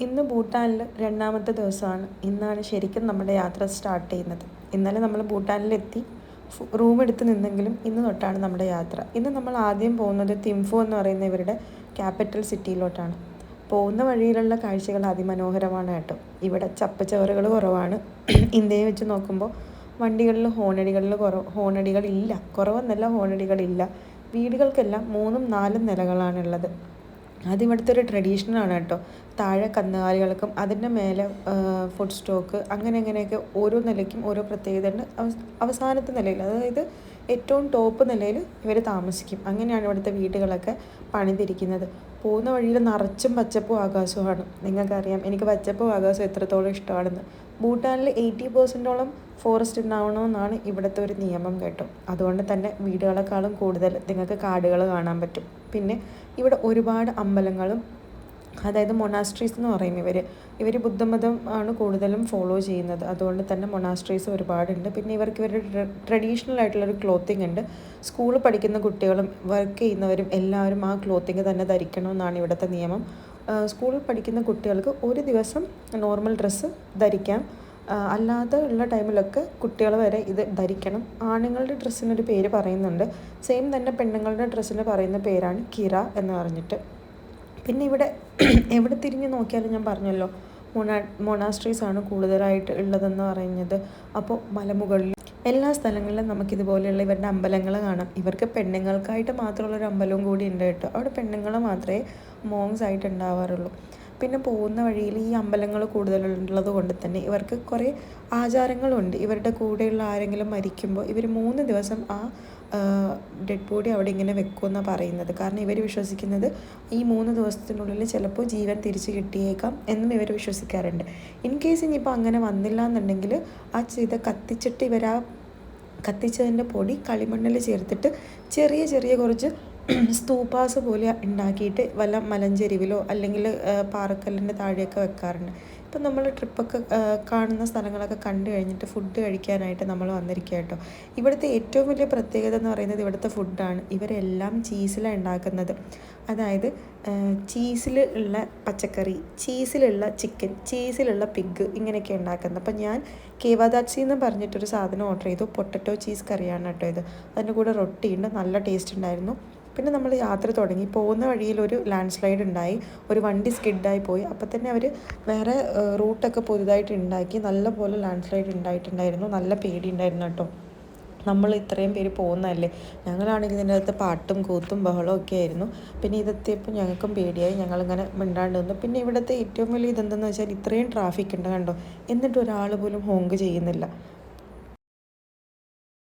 ഇന്ന് ഭൂട്ടാനിൽ രണ്ടാമത്തെ ദിവസമാണ്. ഇന്നാണ് ശരിക്കും നമ്മുടെ യാത്ര സ്റ്റാർട്ട് ചെയ്യുന്നത്. ഇന്നലെ നമ്മൾ ഭൂട്ടാനിലെത്തി റൂം എടുത്ത് നിന്നെങ്കിലും ഇന്ന് തൊട്ടാണ് നമ്മുടെ യാത്ര. ഇന്ന് നമ്മൾ ആദ്യം പോകുന്നത് തിംഫു എന്ന് പറയുന്ന ഇവരുടെ ക്യാപിറ്റൽ സിറ്റിയിലോട്ടാണ്. പോകുന്ന വഴിയിലുള്ള കാഴ്ചകൾ അതിമനോഹരമാണ് കേട്ടോ. ഇവിടെ ചപ്പുചവറുകൾ കുറവാണ്. ഇന്ത്യയെ വെച്ച് നോക്കുമ്പോൾ വണ്ടികളിൽ ഹോണടികളില്ല, കുറവെന്നല്ല, ഹോണടികളില്ല. വീടുകൾക്കെല്ലാം 3ഉം 4ഉം നിലകളാണുള്ളത്. അതിവിടുത്തെ ഒരു ട്രഡീഷനാണ് കേട്ടോ. താഴെ കന്നുകാലികൾക്കും അതിൻ്റെ മേലെ ഫുഡ് സ്റ്റോക്ക് അങ്ങനെയൊക്കെ ഓരോ നിലയ്ക്കും ഓരോ പ്രത്യേകത ഉണ്ട്. അവസാനത്തെ നിലയിൽ, അതായത് ഏറ്റവും ടോപ്പ് നിലയിൽ ഇവർ താമസിക്കും. അങ്ങനെയാണ് ഇവിടുത്തെ വീടുകളൊക്കെ പണിതിരിക്കുന്നത്. പോകുന്ന വഴിയിൽ നിറച്ചും പച്ചപ്പും ആകാശവുമാണ്. നിങ്ങൾക്കറിയാം എനിക്ക് പച്ചപ്പും ആകാശവും എത്രത്തോളം ഇഷ്ടമാണെന്ന്. ഭൂട്ടാനിൽ 80% ഫോറസ്റ്റ് ഉണ്ടാവണമെന്നാണ് ഇവിടുത്തെ ഒരു നിയമം കേട്ടോ. അതുകൊണ്ട് തന്നെ വീടുകളെക്കാളും കൂടുതൽ നിങ്ങൾക്ക് കാടുകൾ കാണാൻ പറ്റും. പിന്നെ ഇവിടെ ഒരുപാട് അമ്പലങ്ങളും, അതായത് മൊണാസ്ട്രീസ് എന്ന് പറയും ഇവർ ബുദ്ധമതം ആണ് കൂടുതലും ഫോളോ ചെയ്യുന്നത്. അതുകൊണ്ട് തന്നെ മൊണാസ്ട്രീസ് ഒരുപാടുണ്ട്. പിന്നെ ഇവർക്ക് ഇവരുടെ ട്രഡീഷണൽ ആയിട്ടുള്ളൊരു ക്ലോത്തിങ് ഉണ്ട്. സ്കൂളിൽ പഠിക്കുന്ന കുട്ടികളും വർക്ക് ചെയ്യുന്നവരും എല്ലാവരും ആ ക്ലോത്തിങ് തന്നെ ധരിക്കണമെന്നാണ് ഇവിടുത്തെ നിയമം. സ്കൂളിൽ പഠിക്കുന്ന കുട്ടികൾക്ക് ഒരു ദിവസം നോർമൽ ഡ്രസ്സ് ധരിക്കാം. അല്ലാതെ ഉള്ള ടൈമിലൊക്കെ കുട്ടികൾ വരെ ഇത് ധരിക്കണം. ആണുങ്ങളുടെ ഡ്രസ്സിനൊരു പേര് പറയുന്നുണ്ട്. സെയിം തന്നെ പെണ്ണുങ്ങളുടെ ഡ്രസ്സിന് പറയുന്ന പേരാണ് കിറ എന്ന് പറഞ്ഞിട്ട്. പിന്നെ ഇവിടെ എവിടെ തിരിഞ്ഞ് നോക്കിയാലും ഞാൻ പറഞ്ഞല്ലോ മൊണാസ്ട്രീസ് ആണ് കൂടുതലായിട്ട് ഉള്ളതെന്ന് പറയുന്നത്. അപ്പോൾ മലമുകളിൽ എല്ലാ സ്ഥലങ്ങളിലും നമുക്കിതുപോലെയുള്ള ഇവരുടെ അമ്പലങ്ങൾ കാണാം. ഇവർക്ക് പെണ്ണുങ്ങൾക്കായിട്ട് മാത്രമുള്ളൊരു അമ്പലവും കൂടി ഉണ്ട് കേട്ടോ. അവിടെ പെണ്ണുങ്ങൾ മാത്രമേ മോങ്സ് ആയിട്ട് ഉണ്ടാവാറുള്ളൂ. പിന്നെ പോകുന്ന വഴിയിൽ ഈ അമ്പലങ്ങൾ കൂടുതലുള്ളത് കൊണ്ട് തന്നെ ഇവർക്ക് കുറേ ആചാരങ്ങളുണ്ട്. ഇവരുടെ കൂടെയുള്ള ആരെങ്കിലും മരിക്കുമ്പോൾ ഇവർ 3 ദിവസം ആ ഡെഡ് ബോഡി അവിടെ ഇങ്ങനെ വെക്കുമെന്നാണ് പറയുന്നത്. കാരണം ഇവർ വിശ്വസിക്കുന്നത് ഈ 3 ദിവസത്തിനുള്ളിൽ ചിലപ്പോൾ ജീവൻ തിരിച്ച് കിട്ടിയേക്കാം എന്നും ഇവർ വിശ്വസിക്കാറുണ്ട്. ഇൻ കേസ് ഇനിയിപ്പോൾ അങ്ങനെ വന്നില്ല എന്നുണ്ടെങ്കിൽ ആ ചെയ്ത കത്തിച്ചിട്ട് ഇവർ ആ കത്തിച്ചതിൻ്റെ പൊടി കളിമണ്ണിൽ ചേർത്തിട്ട് ചെറിയ കുറച്ച് സ്തൂപ്പാസ് പോലെ ഉണ്ടാക്കിയിട്ട് വല്ല മലഞ്ചെരിവിലോ അല്ലെങ്കിൽ പാറക്കല്ലിൻ്റെ താഴെയൊക്കെ വെക്കാറുണ്ട്. ഇപ്പം നമ്മൾ ട്രിപ്പൊക്കെ കാണുന്ന സ്ഥലങ്ങളൊക്കെ കണ്ടു കഴിഞ്ഞിട്ട് ഫുഡ് കഴിക്കാനായിട്ട് നമ്മൾ വന്നിരിക്കുക കേട്ടോ. ഇവിടുത്തെ ഏറ്റവും വലിയ പ്രത്യേകത എന്ന് പറയുന്നത് ഇവിടുത്തെ ഫുഡാണ്. ഇവരെല്ലാം ചീസിലാണ് ഉണ്ടാക്കുന്നത്. അതായത് ചീസിൽ ഉള്ള പച്ചക്കറി, ചീസിലുള്ള ചിക്കൻ, ചീസിലുള്ള പിഗ്, ഇങ്ങനെയൊക്കെ ഉണ്ടാക്കുന്നത്. അപ്പം ഞാൻ കേവാദാച്ചി എന്ന് പറഞ്ഞിട്ടൊരു സാധനം ഓർഡർ ചെയ്തു. പൊട്ടറ്റോ ചീസ് കറിയാണ് കേട്ടോ ഇത്. അതിൻ്റെ കൂടെ റൊട്ടിയുണ്ട്, നല്ല ടേസ്റ്റ് ഉണ്ടായിരുന്നു. പിന്നെ നമ്മൾ യാത്ര തുടങ്ങി. പോകുന്ന വഴിയിൽ ഒരു ലാൻഡ് സ്ലൈഡ് ഉണ്ടായി, ഒരു വണ്ടി സ്കിഡായി പോയി. അപ്പോൾ തന്നെ അവർ വേറെ റൂട്ടൊക്കെ പുതുതായിട്ട് ഉണ്ടാക്കി. നല്ലപോലെ ലാൻഡ് സ്ലൈഡ് ഉണ്ടായിട്ടുണ്ടായിരുന്നു. നല്ല പേടിയുണ്ടായിരുന്നു കേട്ടോ. നമ്മൾ ഇത്രയും പേര് പോകുന്നതല്ലേ. ഞങ്ങളാണെങ്കിൽ ഇതിൻ്റെ അകത്ത് പാട്ടും കൂത്തും ബഹളവും ഒക്കെ ആയിരുന്നു. പിന്നെ ഇതെത്തിയപ്പോൾ ഞങ്ങൾക്കും പേടിയായി. ഞങ്ങളിങ്ങനെ മിണ്ടാണ്ട് നിന്നു. പിന്നെ ഇവിടുത്തെ ഏറ്റവും വലിയ ഇതെന്തെന്ന് വെച്ചാൽ ഇത്രയും ട്രാഫിക് ഉണ്ട് കണ്ടോ, എന്നിട്ട് ഒരാൾ പോലും ഹോങ്ക് ചെയ്യുന്നില്ല.